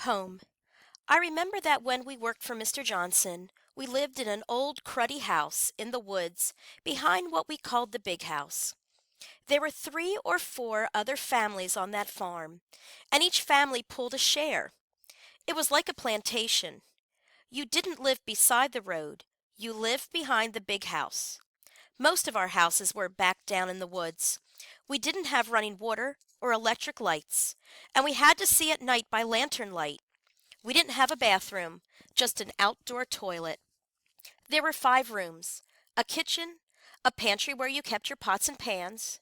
Home. I remember that when we worked for Mr. Johnson, we lived in an old cruddy house in the woods behind what we called the big house. There were 3 or 4 other families on that farm, and each family pulled a share. It was like a plantation. You didn't live beside the road, you lived behind the big house. Most of our houses were back down in the woods. We didn't have running water or electric lights, and we had to see at night by lantern light. We didn't have a bathroom, just an outdoor toilet. There were 5 rooms: a kitchen, a pantry where you kept your pots and pans,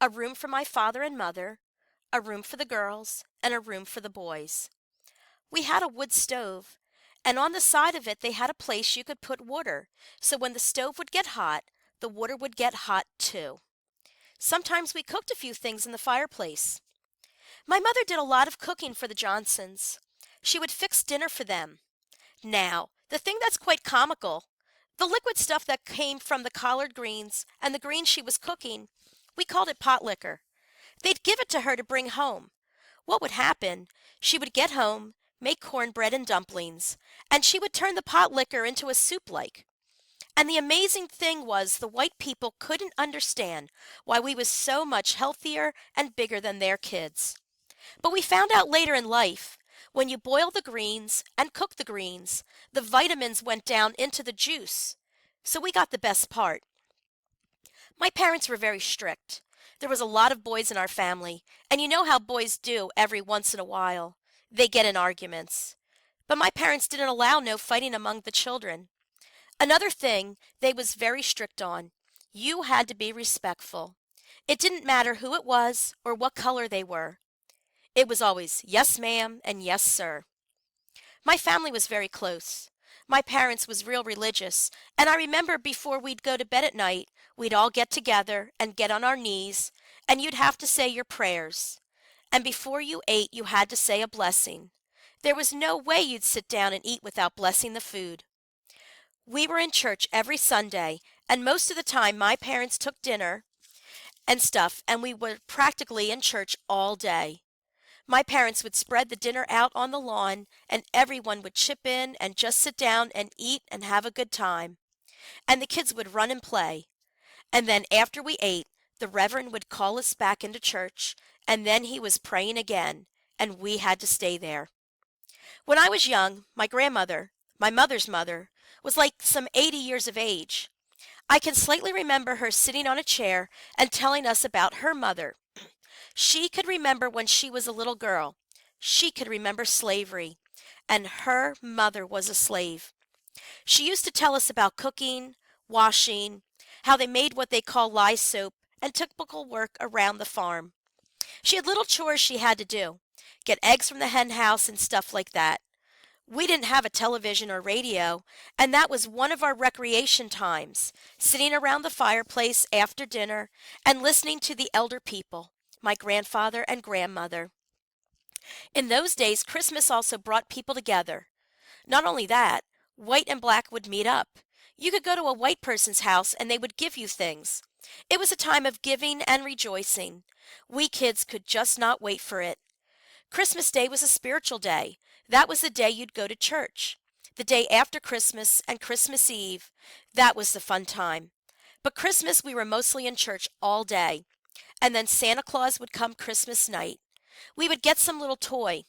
a room for my father and mother, a room for the girls, and a room for the boys. We had a wood stove, and on the side of it they had a place you could put water, so when the stove would get hot, the water would get hot too. Sometimes we cooked a few things in the fireplace. My mother did a lot of cooking for the Johnsons. She would fix dinner for them. Now, the thing that's quite comical, the liquid stuff that came from the collard greens and the greens she was cooking, we called it pot liquor. They'd give it to her to bring home. What would happen? She would get home, make cornbread and dumplings, and she would turn the pot liquor into a soup like. And the amazing thing was the white people couldn't understand why we was so much healthier and bigger than their kids. But we found out later in life, when you boil the greens and cook the greens, the vitamins went down into the juice. So we got the best part. My parents were very strict. There was a lot of boys in our family, and you know how boys do every once in a while. They get in arguments. But my parents didn't allow no fighting among the children. Another thing they was very strict on. You had to be respectful. It didn't matter who it was or what color they were. It was always yes, ma'am, and yes, sir. My family was very close. My parents was real religious, and I remember before we'd go to bed at night, we'd all get together and get on our knees, and you'd have to say your prayers. And before you ate, you had to say a blessing. There was no way you'd sit down and eat without blessing the food. We were in church every Sunday, and most of the time my parents took dinner and stuff, and we were practically in church all day. My parents would spread the dinner out on the lawn, and everyone would chip in and just sit down and eat and have a good time. And the kids would run and play. And then after we ate, the Reverend would call us back into church, and then he was praying again, and we had to stay there. When I was young, my grandmother, my mother's mother, was like some 80 years of age. I can slightly remember her sitting on a chair and telling us about her mother. She could remember when she was a little girl. She could remember slavery, and her mother was a slave. She used to tell us about cooking, washing, how they made what they call lye soap, and typical work around the farm. She had little chores she had to do, get eggs from the hen house and stuff like that. We didn't have a television or radio, and that was one of our recreation times, sitting around the fireplace after dinner and listening to the elder people, my grandfather and grandmother. In those days, Christmas also brought people together. Not only that, white and black would meet up. You could go to a white person's house and they would give you things. It was a time of giving and rejoicing. We kids could just not wait for it. Christmas Day was a spiritual day. That was the day you'd go to church. The day after Christmas and Christmas Eve, that was the fun time. But Christmas we were mostly in church all day. And then Santa Claus would come Christmas night. We would get some little toy.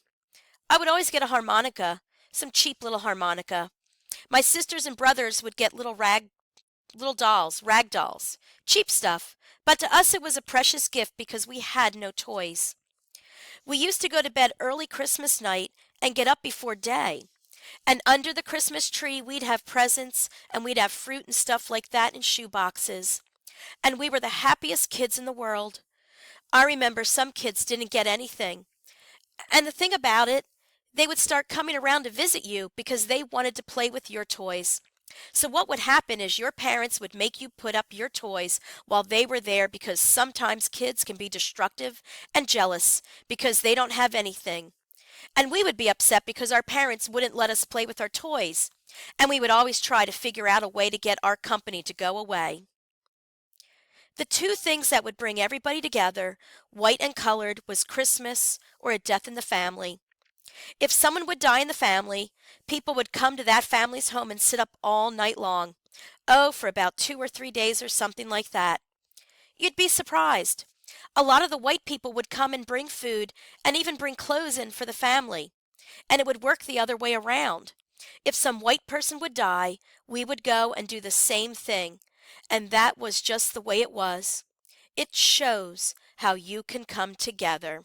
I would always get a harmonica, some cheap little harmonica. My sisters and brothers would get little dolls, rag dolls, cheap stuff. But to us it was a precious gift because we had no toys. We used to go to bed early Christmas night and get up before day. And under the Christmas tree, we'd have presents and we'd have fruit and stuff like that in shoe boxes. And we were the happiest kids in the world. I remember some kids didn't get anything. And the thing about it, they would start coming around to visit you because they wanted to play with your toys. So what would happen is your parents would make you put up your toys while they were there because sometimes kids can be destructive and jealous because they don't have anything. And we would be upset because our parents wouldn't let us play with our toys. And we would always try to figure out a way to get our company to go away. The 2 things that would bring everybody together, white and colored, was Christmas or a death in the family. If someone would die in the family, people would come to that family's home and sit up all night long. Oh, for about 2 or 3 days or something like that. You'd be surprised. A lot of the white people would come and bring food and even bring clothes in for the family. And it would work the other way around. If some white person would die, we would go and do the same thing. And that was just the way it was. It shows how you can come together.